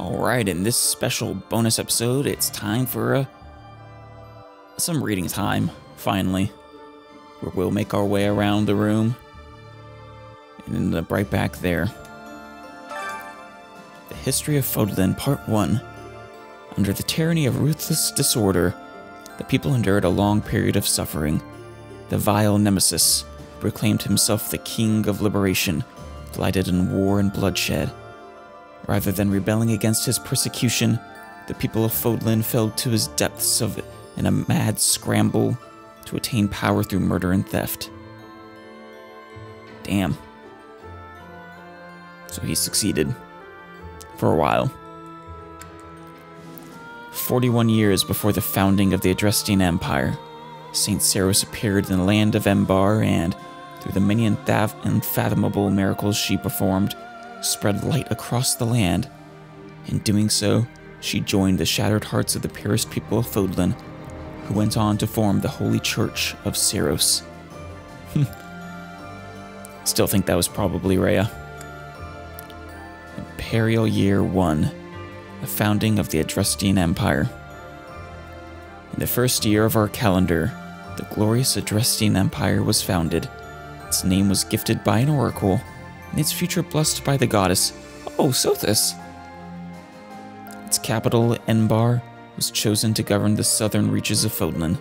Alright, in this special bonus episode, it's time for some reading time, finally. Where we'll make our way around the room. And right back there. The History of Fodlan, Part 1. Under the tyranny of ruthless disorder, the people endured a long period of suffering. The vile Nemesis proclaimed himself the king of liberation, delighted in war and bloodshed. Rather than rebelling against his persecution, the people of Fodlan fell to his depths in a mad scramble to attain power through murder and theft. Damn. So he succeeded. For a while. 41 years before the founding of the Adrestian Empire, St. Saros appeared in the land of Embar and, through the many unfathomable miracles she performed, spread light across the land. In doing so, she joined the shattered hearts of the purest people of Fodlan, who went on to form the Holy Church of Saros. Still think that was probably Rhea. Imperial Year 1, the founding of the Adrestian Empire. In the first year of our calendar, the glorious Adrestian Empire was founded. Its name was gifted by an oracle, and its future blessed by the goddess, Sothis. Its capital, Embar, was chosen to govern the southern reaches of Fodlan,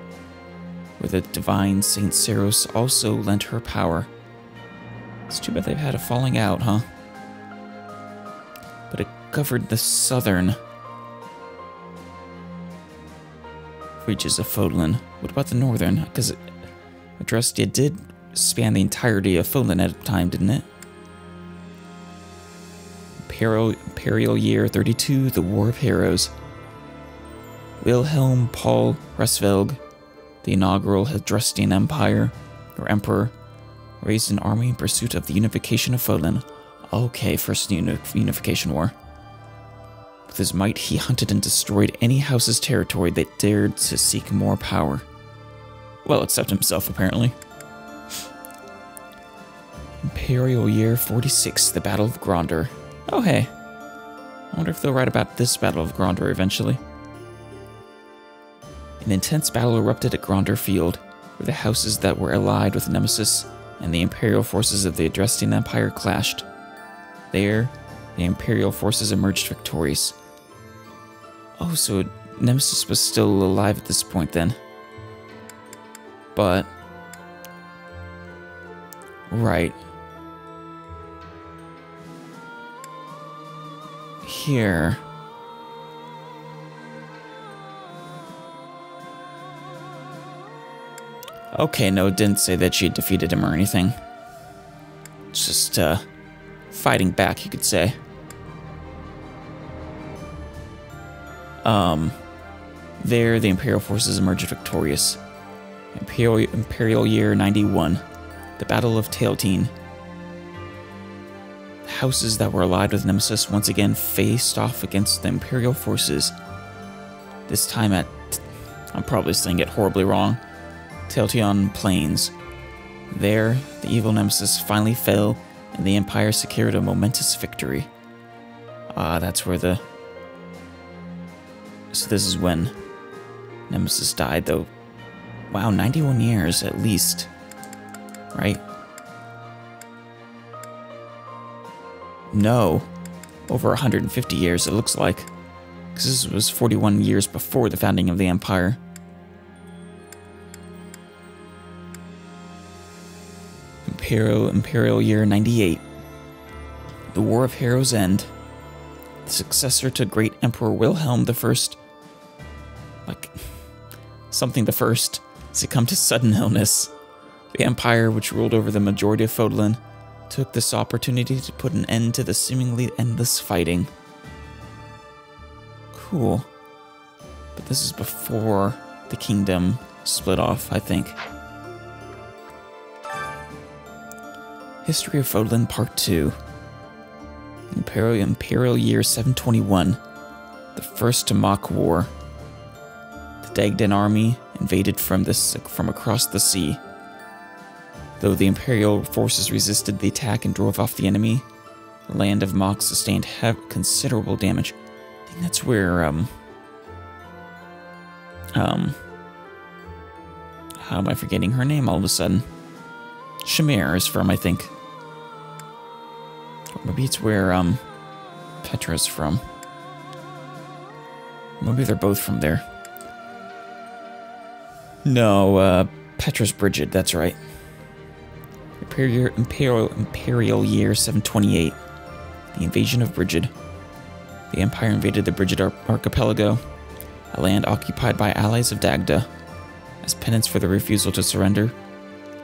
where the divine Saint Saros also lent her power. It's too bad they've had a falling out, huh? But it covered the southern reaches of Fodlan. What about the northern? Because Adrestia did span the entirety of Fodlan at a time, didn't it? Imperial Year 32, the War of Heroes. Wilhelm Paul Resvelg, the inaugural Adrestian Empire, or Emperor, raised an army in pursuit of the unification of Fodlan. Okay, First Unification War. With his might, he hunted and destroyed any house's territory that dared to seek more power. Well, except himself, apparently. Imperial Year 46, the Battle of Gronder. Oh, hey. I wonder if they'll write about this Battle of Gronder eventually. An intense battle erupted at Gronder Field, where the houses that were allied with Nemesis and the Imperial forces of the Adrestian Empire clashed. There, the Imperial forces emerged victorious. Oh, so Nemesis was still alive at this point then. But... right. Here... okay, no, it didn't say that she had defeated him or anything. It's just, fighting back, you could say. There, the Imperial forces emerged victorious. Imperial Year 91, the Battle of Tailteen. The houses that were allied with Nemesis once again faced off against the Imperial forces. This time at, I'm probably saying it horribly wrong, Tailteen Plains. There, the evil Nemesis finally fell, and the Empire secured a momentous victory. That's where the... so this is when Nemesis died, though. Wow, 91 years, at least. Right? No. Over 150 years, it looks like. Because this was 41 years before the founding of the Empire. Imperial Year 98. The War of Heroes End. The successor to great Emperor Wilhelm I, something the First, succumbed to sudden illness. The Empire, which ruled over the majority of Fodlan, took this opportunity to put an end to the seemingly endless fighting. Cool. But this is before the kingdom split off, I think. History of Fodlan Part 2. Imperial Year 721. The First Tamok War. The Dagdan army invaded from across the sea. Though the Imperial forces resisted the attack and drove off the enemy, the land of Mok sustained considerable damage. think that's where, how am I forgetting her name all of a sudden? Shamir is from, I think. Or maybe it's where, Petra's from. Maybe they're both from there. No, Petra's Brigid, that's right. Imperial year 728. The invasion of Brigid. The Empire invaded the Brigid archipelago, a land occupied by allies of Dagda. As penance for the refusal to surrender,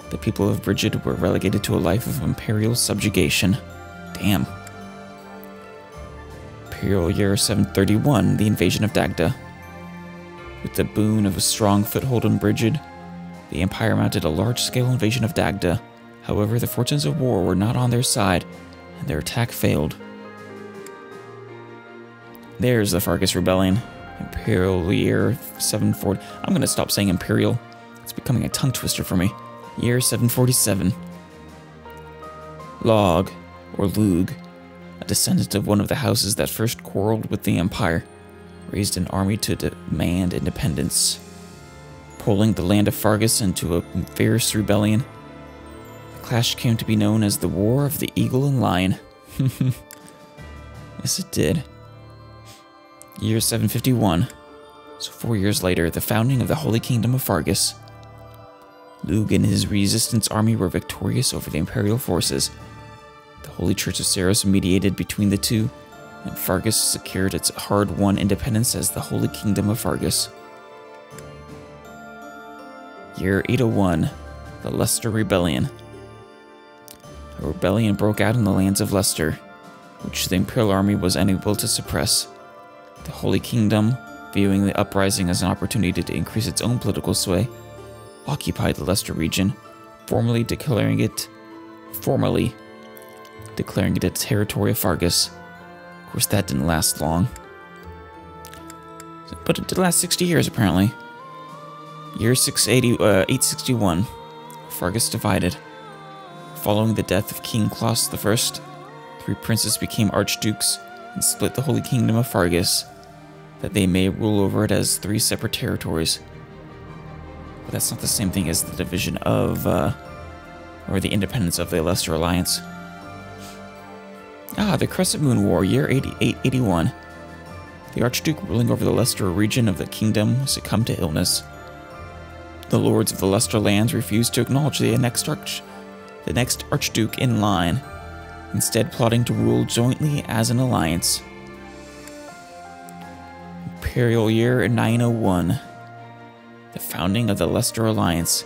the people of Brigid were relegated to a life of imperial subjugation. Damn. Imperial year 731, the invasion of Dagda. With the boon of a strong foothold in Brigid, the Empire mounted a large-scale invasion of Dagda. However, the fortunes of war were not on their side, and their attack failed. There's the Fargus Rebellion. Imperial year 740. I'm gonna stop saying Imperial. It's becoming a tongue twister for me. Year 747. Log, or Lug, a descendant of one of the houses that first quarreled with the Empire, raised an army to demand independence, pulling the land of Fargus into a fierce rebellion. The clash came to be known as the War of the Eagle and Lion. Yes, it did. Year 751. So 4 years later, the founding of the Holy Kingdom of Fargus. Lug and his resistance army were victorious over the Imperial forces. The Holy Church of Saris mediated between the two, and Fargus secured its hard-won independence as the Holy Kingdom of Fargus. Year 801. The Leicester Rebellion. A rebellion broke out in the lands of Leicester, which the Imperial army was unable to suppress. The Holy Kingdom, viewing the uprising as an opportunity to increase its own political sway, occupied the Leicester region, formally declaring it a territory of Fargus. Of course, that didn't last long. But it did last 60 years, apparently. Year 861. Fargus divided. Following the death of King Klaus I, 3 princes became archdukes and split the Holy Kingdom of Fargus, that they may rule over it as 3 separate territories. But that's not the same thing as the division of, or the independence of the Leicester Alliance. The Crescent Moon War, year 881. The Archduke ruling over the Leicester region of the kingdom succumbed to illness. The lords of the Leicester lands refused to acknowledge the next Archduke in line, instead plotting to rule jointly as an alliance. Imperial year 901. The founding of the Leicester Alliance.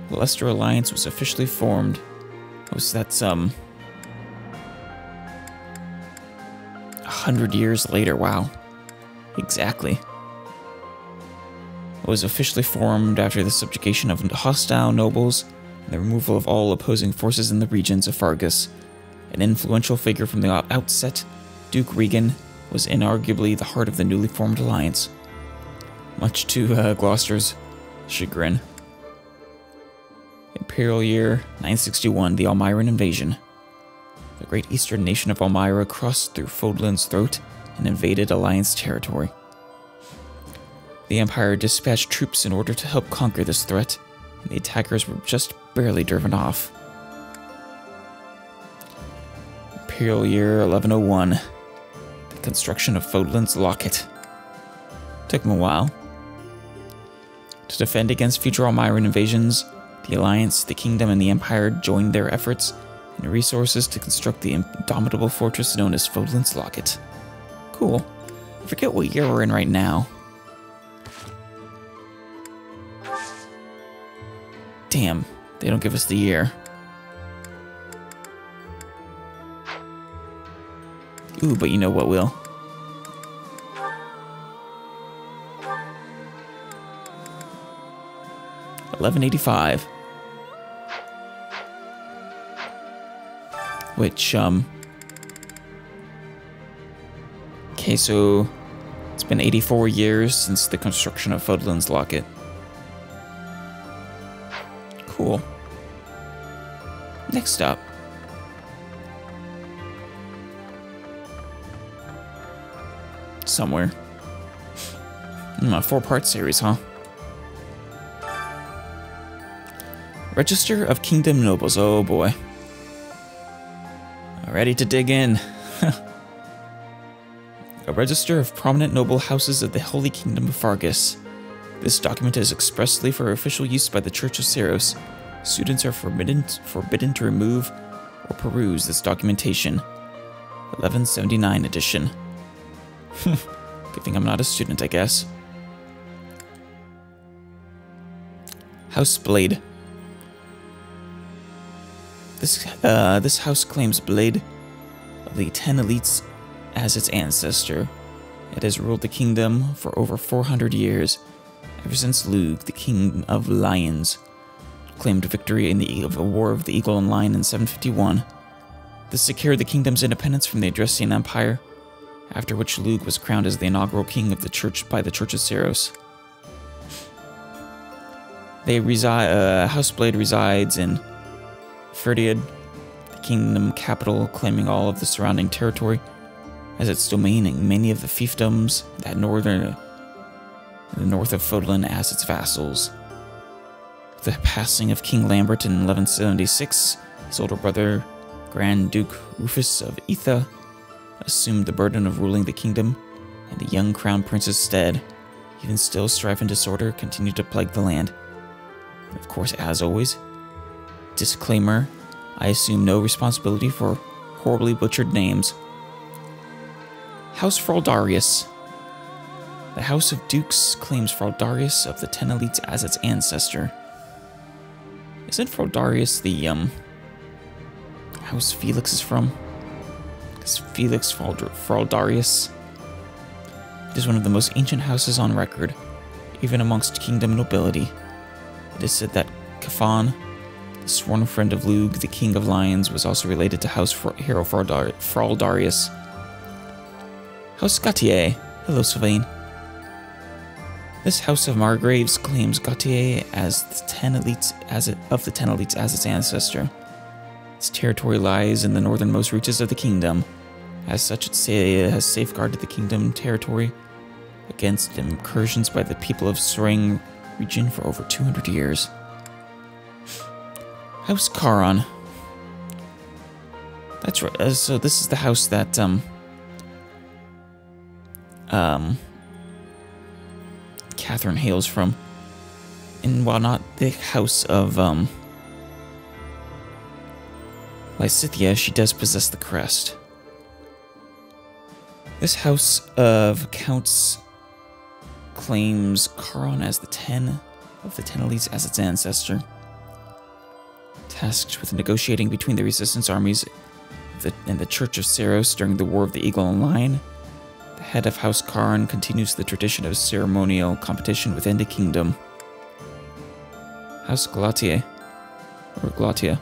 The Leicester Alliance was officially formed. That's 100 years later, wow. Exactly. It was officially formed after the subjugation of hostile nobles and the removal of all opposing forces in the regions of Fargus. An influential figure from the outset, Duke Regan, was inarguably the heart of the newly formed alliance, much to Gloucester's chagrin. Imperial year 961, the Almiran invasion. The great eastern nation of Almira crossed through Fodlan's throat and invaded Alliance territory. The Empire dispatched troops in order to help conquer this threat, and the attackers were just barely driven off. Imperial year 1101. The construction of Fodlan's Locket. Took them a while. To defend against future Almiran invasions, the Alliance, the Kingdom, and the Empire joined their efforts and resources to construct the indomitable fortress known as Fodlan's Locket. Cool. I forget what year we're in right now. Damn, they don't give us the year. Ooh, but you know what will? $1185. Which, okay, so it's been 84 years since the construction of Fodlan's Locket. Cool. Next up. somewhere. A 4-part series, huh? Register of Kingdom Nobles. Oh boy. Ready to dig in. A register of prominent noble houses of the Holy Kingdom of Fargus. This document is expressly for official use by the Church of Saros. Students are forbidden to remove or peruse this documentation. 1179 edition. Good thing I'm not a student, I guess. House Blade. This house claims Blade of the 10 elites as its ancestor. It has ruled the kingdom for over 400 years, ever since Lugh, the King of Lions, claimed victory in the War of the Eagle and Lion in 751. This secured the kingdom's independence from the Adrestian Empire, after which Lugh was crowned as the inaugural king of the church by the Church of Saros. House Blade resides in Ferdiad, the kingdom capital, claiming all of the surrounding territory as its domain, and many of the fiefdoms that in the north of Fodlan as its vassals. With the passing of King Lambert in 1176, his older brother, Grand Duke Rufus of Etha, assumed the burden of ruling the kingdom, and the young crown prince's stead, even still strife and disorder continued to plague the land. Of course, as always, disclaimer, I assume no responsibility for horribly butchered names. House Fraldarius. The House of Dukes claims Fraldarius of the 10 elites as its ancestor. Isn't Fraldarius the, house Felix is from? Is Felix Fraldarius? It is one of the most ancient houses on record, even amongst kingdom nobility. It is said that Kafan, the sworn friend of Lugh, the King of Lions, was also related to House Hero Fraldarius. House Gautier. Hello, Sylvain. This House of Margraves claims Gautier as the 10 elites as its ancestor. Its territory lies in the northernmost reaches of the kingdom. As such, it has safeguarded the kingdom territory against incursions by the people of Sorang region for over 200 years. House Charon. That's right. So this is the house that Catherine hails from. And while not the house of Lysithia, she does possess the crest. This house of counts claims Charon as the 10 elites as its ancestor. Tasked with negotiating between the resistance armies and the Church of Saros during the War of the Eagle and Lion, the head of House Charon continues the tradition of ceremonial competition within the kingdom. House Glautier, or Glautia.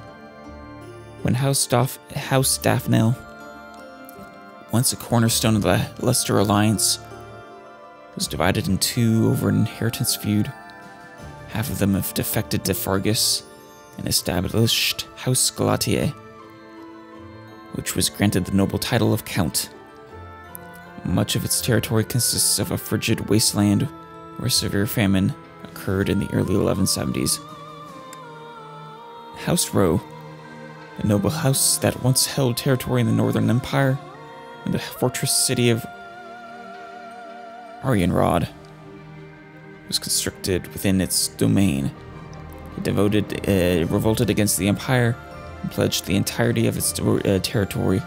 When House Daphnel, once a cornerstone of the Leicester Alliance, was divided in two over an inheritance feud, half of them have defected to Fargus and established House Glautier, which was granted the noble title of Count. Much of its territory consists of a frigid wasteland where severe famine occurred in the early 1170s. House Rowe, a noble house that once held territory in the Northern Empire and the fortress city of Arianrod, was constructed within its domain. It revolted against the Empire and pledged the entirety of its territory,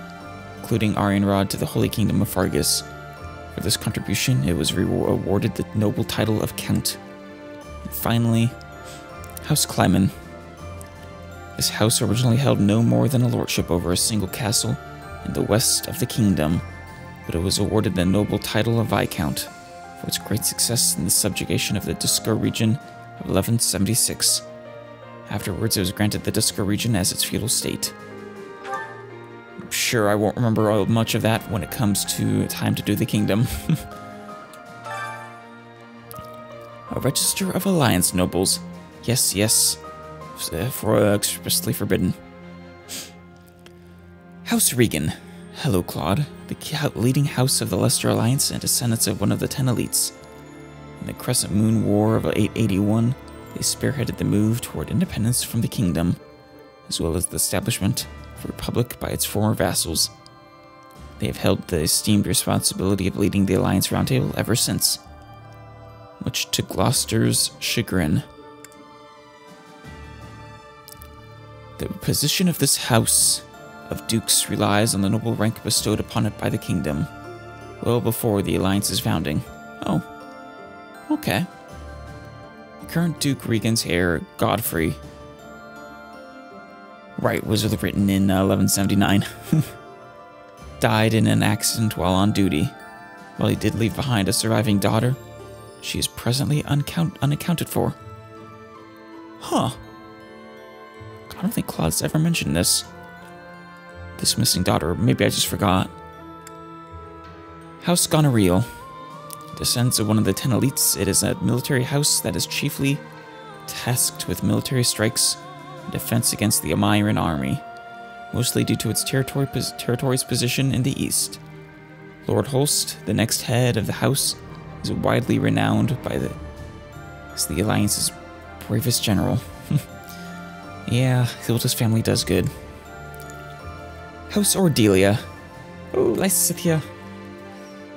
including Arianrod, to the Holy Kingdom of Fargus. For this contribution, it was awarded the noble title of Count. And finally, House Clyman. This house originally held no more than a lordship over a single castle in the west of the kingdom, but it was awarded the noble title of Viscount for its great success in the subjugation of the Duskar region of 1176. Afterwards, it was granted the Duskar region as its feudal state. I'm sure I won't remember much of that when it comes to time to do the kingdom. A register of alliance nobles. Yes, yes. For expressly forbidden. House Regan. Hello, Claude, the leading house of the Leicester Alliance and descendants of one of the 10 elites. In the Crescent Moon War of 881, they spearheaded the move toward independence from the kingdom, as well as the establishment of a republic by its former vassals. They have held the esteemed responsibility of leading the Alliance Roundtable ever since, much to Gloucester's chagrin. The position of this house of dukes relies on the noble rank bestowed upon it by the kingdom, well before the Alliance's founding. Oh, okay. The current Duke Regan's heir, Godfrey, right, was written in 1179, died in an accident while on duty. While he did leave behind a surviving daughter, she is presently unaccounted for. Huh. I don't think Claude's ever mentioned this. This missing daughter, maybe I just forgot. House Goneril. Descends of one of the 10 elites, it is a military house that is chiefly tasked with military strikes and defense against the Amiran army, mostly due to its territory's position in the east. Lord Holst, the next head of the house, is widely renowned as the Alliance's bravest general. Yeah, the oldest family does good. House Ordelia. Oh, Lysithia.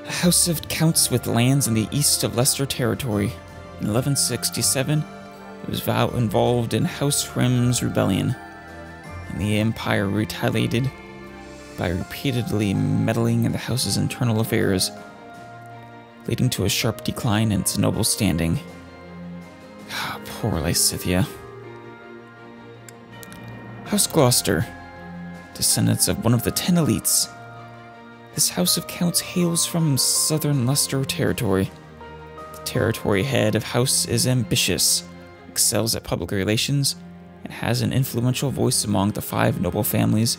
A house of counts with lands in the east of Leicester territory. In 1167, it was involved in House Rhym's rebellion, and the Empire retaliated by repeatedly meddling in the house's internal affairs, leading to a sharp decline in its noble standing. Poor Lysithia. House Gloucester. Descendants of one of the 10 elites. This house of counts hails from southern Leicester territory. The territory head of house is ambitious, excels at public relations, and has an influential voice among the 5 noble families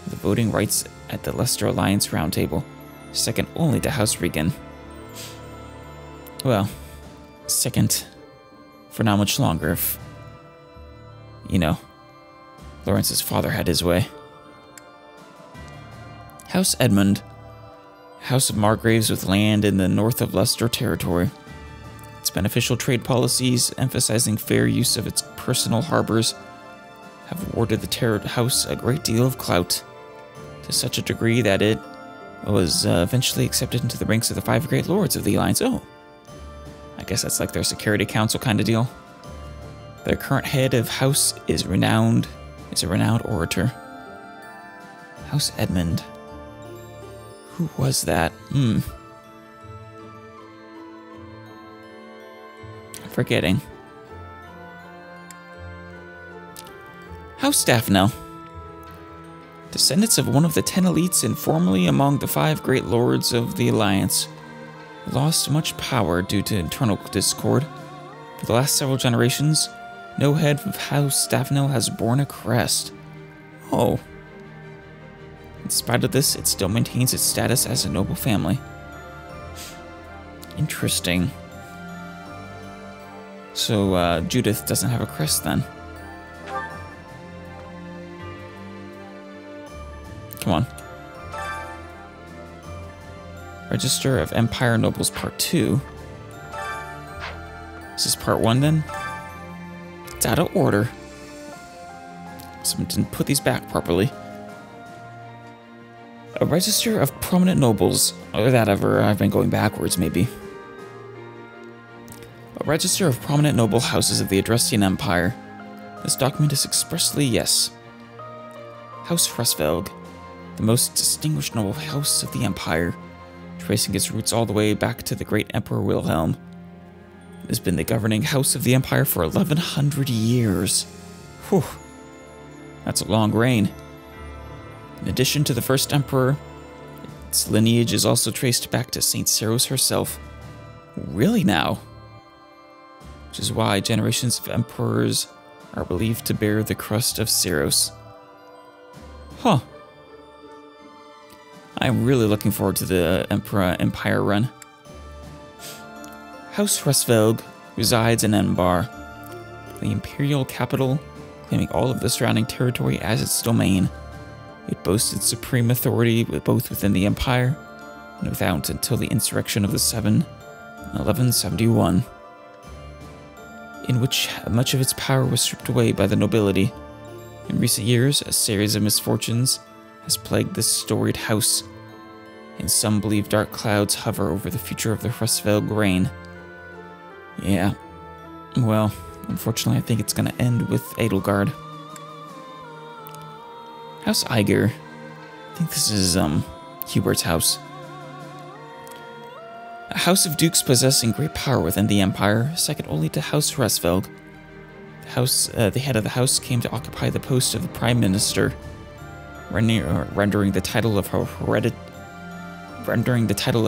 with voting rights at the Leicester Alliance Roundtable, second only to House Regan. Well, second for not much longer if, Lawrence's father had his way. House Edmund. House of Margraves with land in the north of Leicester territory. Its beneficial trade policies, emphasizing fair use of its personal harbors, have awarded the house a great deal of clout, to such a degree that it was eventually accepted into the ranks of the 5 great lords of the Alliance. Oh, I guess that's like their security council kind of deal. Their current head of house is a renowned orator. House Edmund. Who was that? I'm forgetting. House Daphne. Descendants of one of the 10 elites and formerly among the 5 great lords of the Alliance. Lost much power due to internal discord. For the last several generations, no head of House Daphne has borne a crest. Oh. In spite of this, it still maintains its status as a noble family. Interesting. So, Judith doesn't have a crest then. Come on. Register of Empire Nobles Part 2. Is this Part 1 then? It's out of order. Someone didn't put these back properly. A register of prominent nobles, or that ever, I've been going backwards maybe. A register of prominent noble houses of the Adrestian Empire. This document is expressly yes. House Fresvelg, the most distinguished noble house of the Empire, tracing its roots all the way back to the great Emperor Wilhelm. It has been the governing house of the Empire for 1100 years. Whew. That's a long reign. In addition to the first emperor, its lineage is also traced back to Saint Saros herself. Really now? Which is why generations of emperors are believed to bear the crest of Saros. Huh. I'm really looking forward to the Empire run. House Fresvelg resides in Enbar, the imperial capital, claiming all of the surrounding territory as its domain. It boasted supreme authority both within the Empire and without until the insurrection of the Seven in 1171, in which much of its power was stripped away by the nobility. In recent years, a series of misfortunes has plagued this storied house, and some believe dark clouds hover over the future of the Hrusvelg reign. Yeah, well, unfortunately I think it's gonna end with Edelgard. House Iger. I think this is, Hubert's house. A house of dukes possessing great power within the Empire, second only to House Hrusvelg. The head of the house came to occupy the post of the Prime Minister, rendering the title a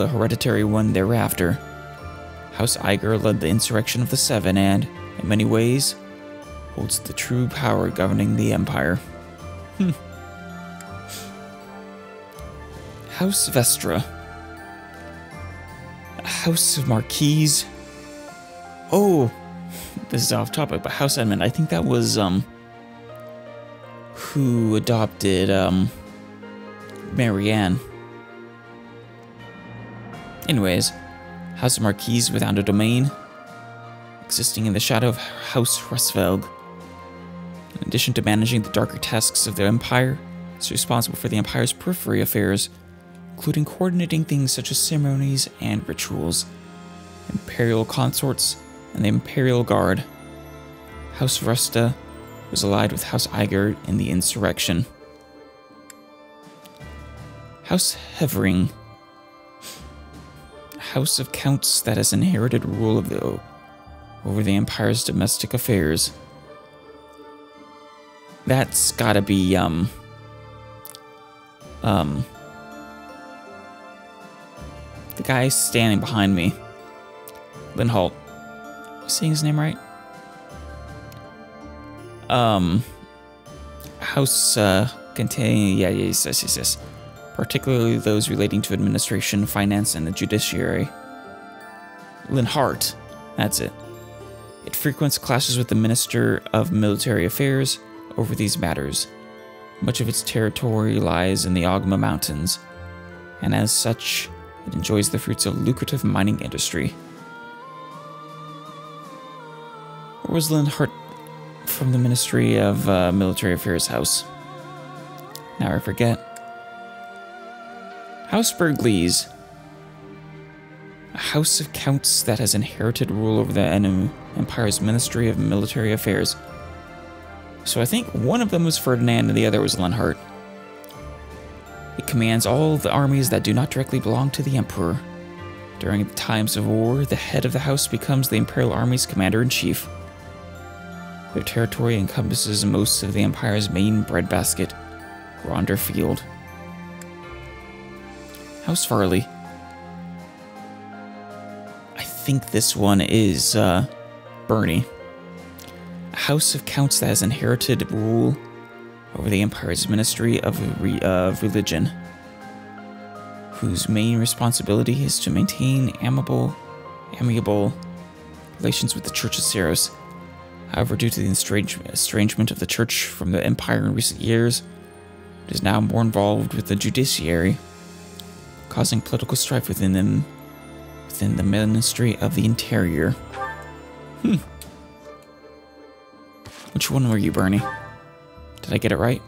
hereditary one thereafter. House Iger led the insurrection of the Seven and, in many ways, holds the true power governing the Empire. House Vestra. A house of marquise. Oh, this is off topic, but House Edmund, I think that was, who adopted, Marianne. Anyways, House of Marquise without a domain, existing in the shadow of House Hrusvelg. In addition to managing the darker tasks of the Empire, it's responsible for the Empire's periphery affairs, including coordinating things such as ceremonies and rituals, Imperial consorts, and the Imperial Guard. House Vresta was allied with House Iger in the insurrection. House Hevering. A house of counts that has inherited rule over the Empire's domestic affairs. That's gotta be, the guy standing behind me. Linholt. Am I saying his name right? House, containing, yes. Particularly those relating to administration, finance, and the judiciary. Linhart. That's it. It frequents clashes with the Minister of Military Affairs over these matters. Much of its territory lies in the Ogma Mountains, and as such, it enjoys the fruits of lucrative mining industry. Or was Linhart from the Ministry of Military Affairs house? Now I forget. House Bergleys. A house of counts that has inherited rule over the Empire's Ministry of Military Affairs. So I think one of them was Ferdinand and the other was Linhart. It commands all the armies that do not directly belong to the Emperor. During the times of war, the head of the house becomes the Imperial Army's commander-in-chief. Their territory encompasses most of the Empire's main breadbasket, Ronder Field. House Farley. I think this one is, Bernie. A house of counts that has inherited rule over the Empire's Ministry of Religion, whose main responsibility is to maintain amiable relations with the Church of Saris. However, due to the estrangement of the Church from the Empire in recent years, it is now more involved with the judiciary, causing political strife within the Ministry of the Interior. Which one were you, Bernie? Did I get it right?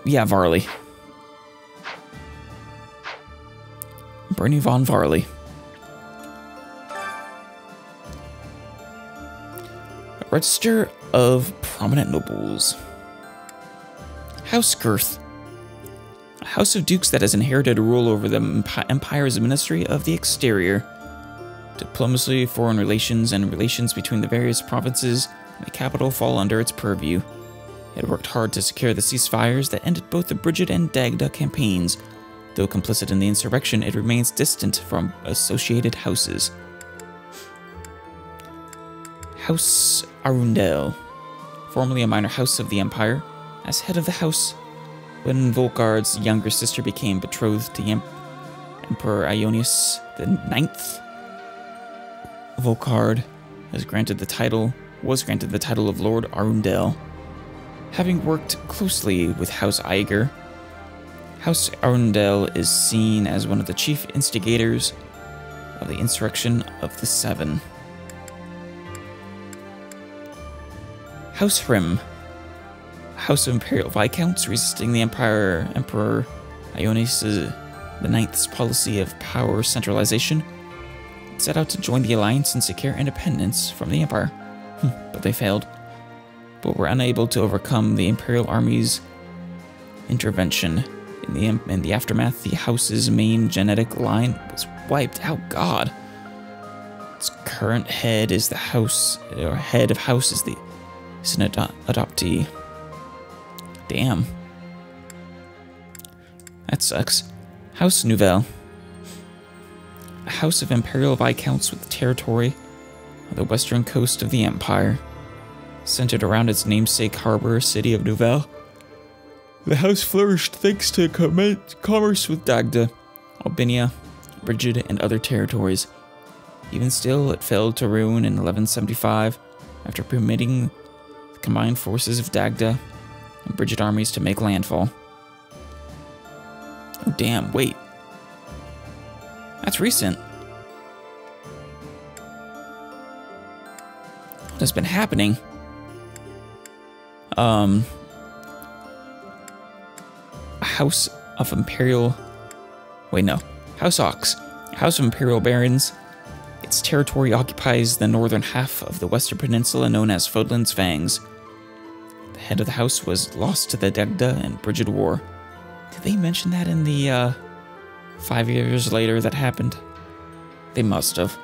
Yeah, Varley. Bernie von Varley. A register of prominent nobles. House Girth. A house of dukes that has inherited rule over the Empire's Ministry of the Exterior. Diplomacy, foreign relations, and relations between the various provinces and the capital fall under its purview. It worked hard to secure the ceasefires that ended both the Bridget and Dagda campaigns. Though complicit in the insurrection, it remains distant from associated houses. House Arundel. Formerly a minor house of the Empire, as head of the house, when Volkard's younger sister became betrothed to Emperor Ionius IX, Volkard was granted the title of Lord Arundel. Having worked closely with House Iger, House Arundel is seen as one of the chief instigators of the insurrection of the Seven. House Hrim, House of Imperial Viscounts resisting the Emperor Ionis IX's policy of power centralization, set out to join the alliance and secure independence from the Empire, but they failed. But were unable to overcome the Imperial Army's intervention. In the aftermath, the house's main genetic line was wiped out. God. Its current head is head of house is an adoptee. Damn. That sucks. House Nouvelle. A house of Imperial Viscounts with territory on the western coast of the Empire, centered around its namesake harbor city of Nouvelle. The house flourished thanks to commerce with Dagda, Albinia, Brigid, and other territories. Even still, it fell to ruin in 1175 after permitting the combined forces of Dagda and Brigid armies to make landfall. Oh damn, wait. That's recent. What has been happening? House of Imperial... Wait, no. House Ox. House of Imperial Barons. Its territory occupies the northern half of the western peninsula known as Fodlan's Fangs. The head of the house was lost to the Dagda and Brigid War. Did they mention that in the, 5 years later that happened? They must have.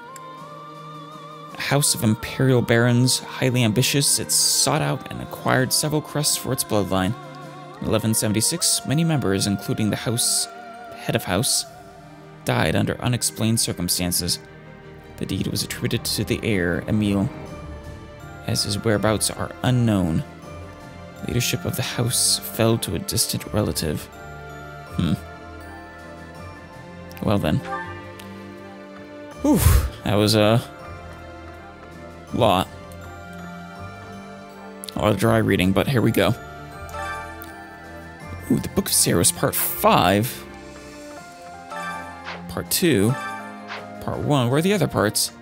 A house of Imperial Barons, highly ambitious, it sought out and acquired several crusts for its bloodline. In 1176, many members, including the head of house, died under unexplained circumstances. The deed was attributed to the heir, Emil, as his whereabouts are unknown. Leadership of the house fell to a distant relative. Well then. Whew, that was a lot. A lot of dry reading, but here we go. Ooh, the Book of Saris, Part 5. Part 2. Part 1. Where are the other parts?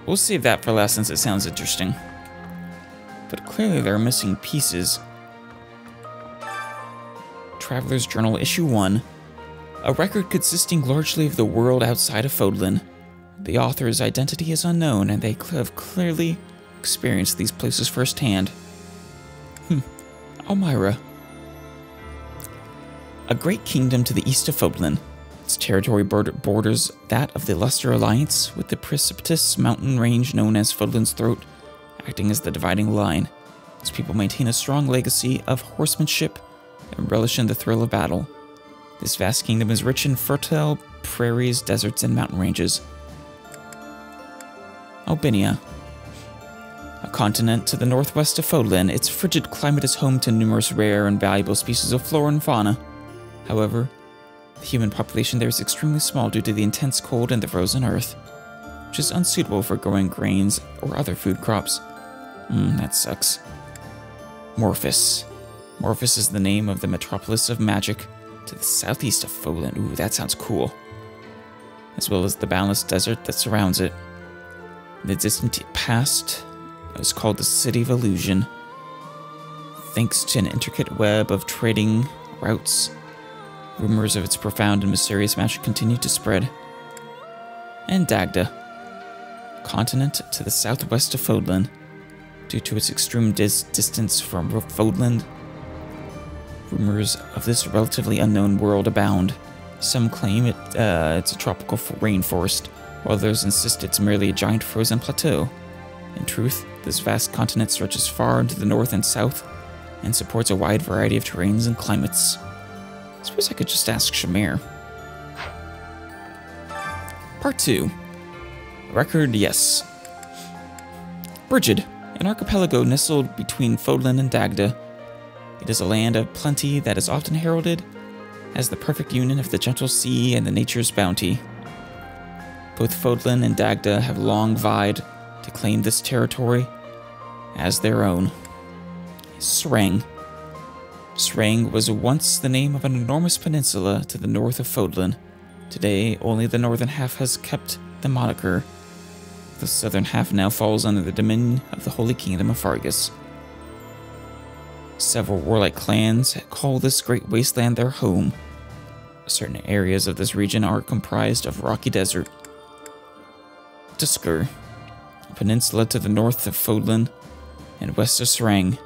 We'll save that for last since it sounds interesting. But clearly there are missing pieces. Traveler's Journal, Issue 1. A record consisting largely of the world outside of Fodlan. The author's identity is unknown, and they have clearly experienced these places firsthand. Elmira. A great kingdom to the east of Fodlan. Its territory borders that of the Luster Alliance, with the precipitous mountain range known as Fodlan's Throat acting as the dividing line. Its people maintain a strong legacy of horsemanship and relish in the thrill of battle. This vast kingdom is rich in fertile prairies, deserts, and mountain ranges. Albinia. A continent to the northwest of Fodlan, its frigid climate is home to numerous rare and valuable species of flora and fauna. However, the human population there is extremely small due to the intense cold and the frozen earth, which is unsuitable for growing grains or other food crops. That sucks. Morphus. Morphus is the name of the metropolis of magic to the southeast of Fodlan. Ooh, that sounds cool. As well as the boundless desert that surrounds it. In the distant past, it was called the City of Illusion. Thanks to an intricate web of trading routes, rumors of its profound and mysterious magic continued to spread. And Dagda, continent to the southwest of Fodlan. Due to its extreme distance from Fodlan, rumors of this relatively unknown world abound. Some claim it's a tropical rainforest, while others insist it's merely a giant frozen plateau. In truth, this vast continent stretches far into the north and south, and supports a wide variety of terrains and climates. I suppose I could just ask Shamir. Part 2. Record, yes. Brigid, an archipelago nestled between Fodlan and Dagda. It is a land of plenty that is often heralded as the perfect union of the gentle sea and the nature's bounty. Both Fodlan and Dagda have long vied to claim this territory as their own. Sreng. Sreng was once the name of an enormous peninsula to the north of Fodlan. Today, only the northern half has kept the moniker. The southern half now falls under the dominion of the Holy Kingdom of Fargus. Several warlike clans call this great wasteland their home. Certain areas of this region are comprised of rocky desert. Tusker, a peninsula to the north of Fodlan and west of Sreng.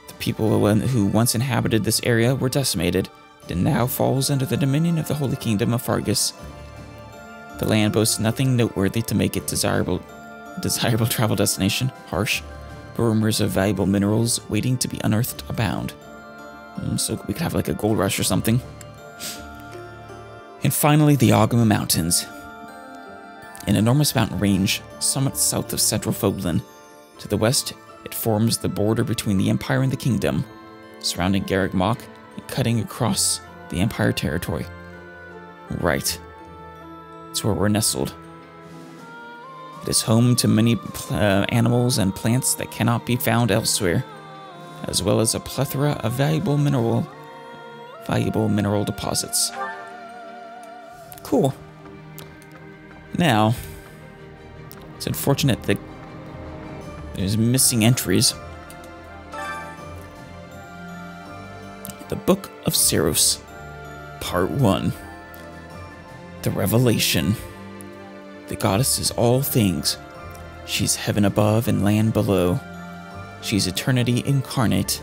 The people who once inhabited this area were decimated, and now falls under the dominion of the Holy Kingdom of Fargus. The land boasts nothing noteworthy to make it desirable travel destination. Harsh, but rumors of valuable minerals waiting to be unearthed abound. So we could have like a gold rush or something. And finally, the Ogma Mountains. An enormous mountain range, summit south of central Fodlan. To the west, it forms the border between the Empire and the Kingdom, surrounding Garreg Mach and cutting across the Empire territory. Right. It's where we're nestled. It is home to many animals and plants that cannot be found elsewhere, as well as a plethora of valuable mineral deposits. Cool. Now, it's unfortunate that there's missing entries. The Book of Saris, Part 1. The Revelation. The goddess is all things. She's heaven above and land below. She's eternity incarnate.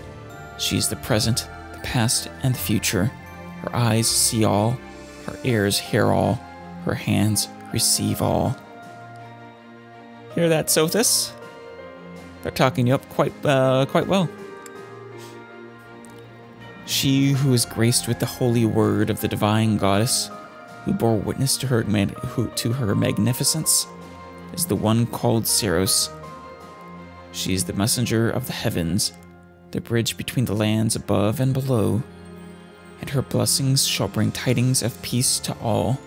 She's the present, the past, and the future. Her eyes see all. Her ears hear all. Her hands receive all. Hear that, Sothis? They're talking you up quite well. She who is graced with the holy word of the divine goddess, who bore witness to her magnificence, is the one called Saros. She is the messenger of the heavens, the bridge between the lands above and below, and her blessings shall bring tidings of peace to all.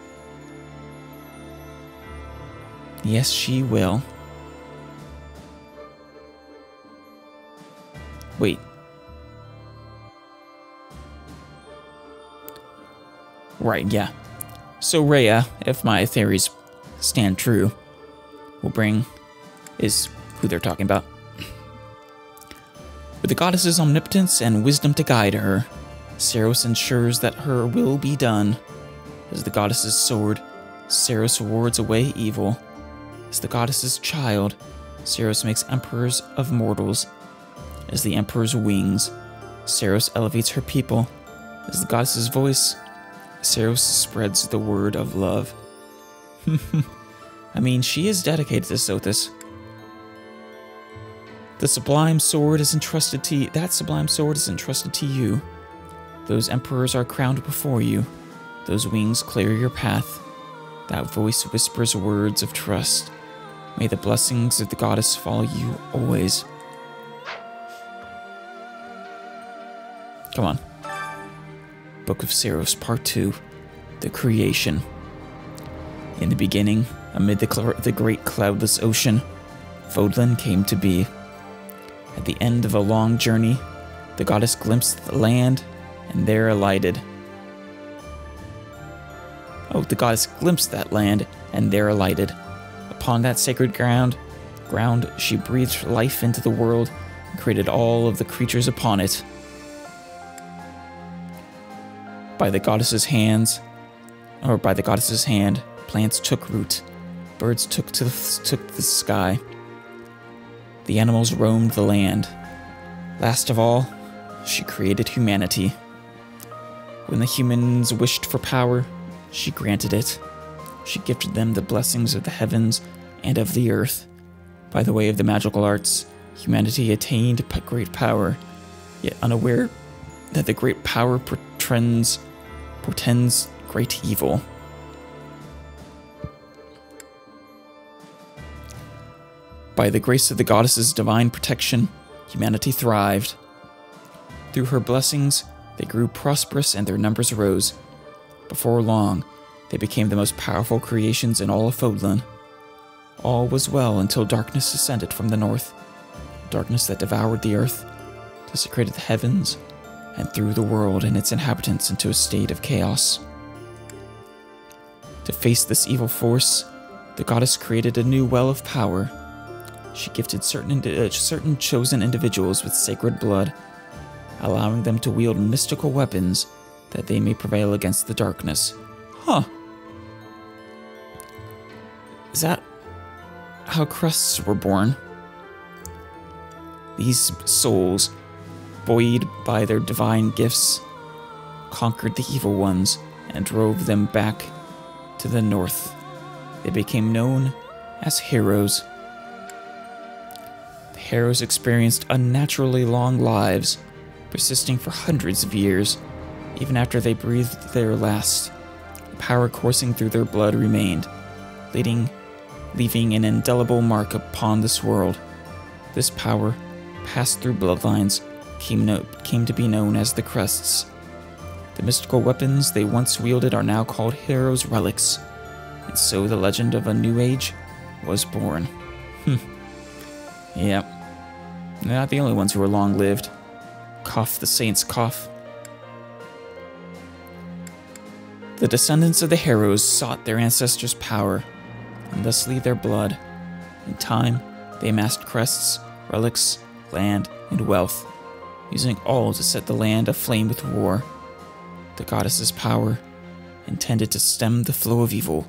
Yes, she will. Wait. Right, yeah. So Rhea, if my theories stand true, is who they're talking about. With the goddess's omnipotence and wisdom to guide her, Saros ensures that her will be done. As the goddess's sword, Saros wards away evil. As the goddess's child, Saros makes emperors of mortals. As the emperor's wings, Saros elevates her people. As the goddess's voice, Saros spreads the word of love. I mean, she is dedicated to Sothis. The sublime sword is entrusted to you. That sublime sword is entrusted to you. Those emperors are crowned before you. Those wings clear your path. That voice whispers words of trust. May the blessings of the goddess follow you always. Come on. Book of Saris, Part 2. The Creation. In the beginning, amid the great cloudless ocean, Fodlan came to be. At the end of a long journey, the goddess glimpsed the land, and there alighted. Oh, the goddess glimpsed that land, and there alighted. Upon that sacred ground, she breathed life into the world, and created all of the creatures upon it. By the goddess's hand, plants took root, birds took to the sky. The animals roamed the land. Last of all, she created humanity. When the humans wished for power, she granted it. She gifted them the blessings of the heavens and of the earth. By the way of the magical arts, humanity attained great power, yet unaware that the great power portends great evil. By the grace of the goddess's divine protection, humanity thrived. Through her blessings, They grew prosperous and their numbers rose. Before long, they became the most powerful creations in all of Fodlan. All was well until darkness descended from the north. Darkness that devoured the earth, desecrated the heavens, and threw the world and its inhabitants into a state of chaos. To face this evil force, the goddess created a new well of power. She gifted certain chosen individuals with sacred blood, allowing them to wield mystical weapons that they may prevail against the darkness. Huh. Is that how crests were born? These souls, buoyed by their divine gifts, conquered the evil ones and drove them back to the north. They became known as heroes. The heroes experienced unnaturally long lives, persisting for hundreds of years. Even after they breathed their last, the power coursing through their blood remained, leaving an indelible mark upon this world. This power, passed through bloodlines, came to be known as the Crests. The mystical weapons they once wielded are now called heroes' relics, and so the legend of a new age was born. Yep. They're not the only ones who are long-lived. Cough the saints cough. The descendants of the heroes sought their ancestors' power, and thusly their blood. In time, they amassed crests, relics, land, and wealth, using all to set the land aflame with war. The goddess's power, intended to stem the flow of evil,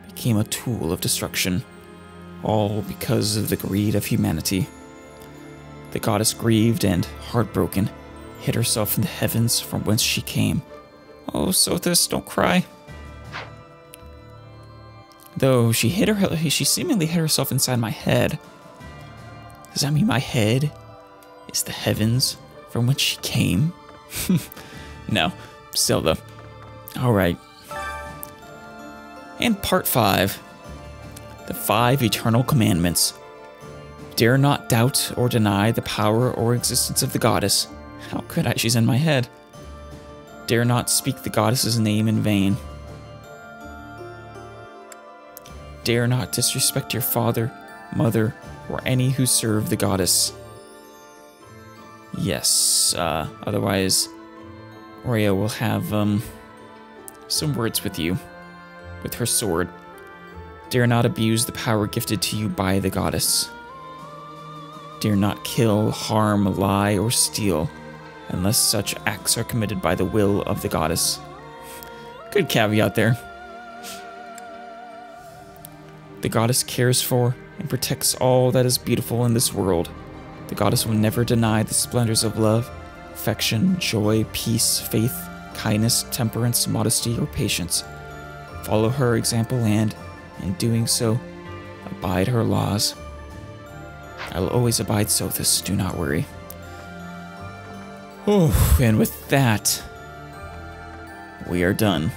became a tool of destruction, all because of the greed of humanity. The goddess, grieved and heartbroken, hid herself in the heavens from whence she came. Oh, Sothis, don't cry. Though she seemingly hid herself inside my head. Does that mean my head is the heavens from which she came? No, still though. Alright. And part 5. The 5 Eternal Commandments. Dare not doubt or deny the power or existence of the goddess. How could I? She's in my head. Dare not speak the goddess's name in vain. Dare not disrespect your father, mother, or any who serve the goddess. Yes, otherwise, Oria will have, some words with you, with her sword. Dare not abuse the power gifted to you by the goddess. Dare not kill, harm, lie, or steal, unless such acts are committed by the will of the goddess. Good caveat there. The goddess cares for and protects all that is beautiful in this world. The goddess will never deny the splendors of love, affection, joy, peace, faith, kindness, temperance, modesty, or patience. Follow her example and, in doing so, abide her laws. I will always abide Sothis, do not worry. Oh, and with that, we are done.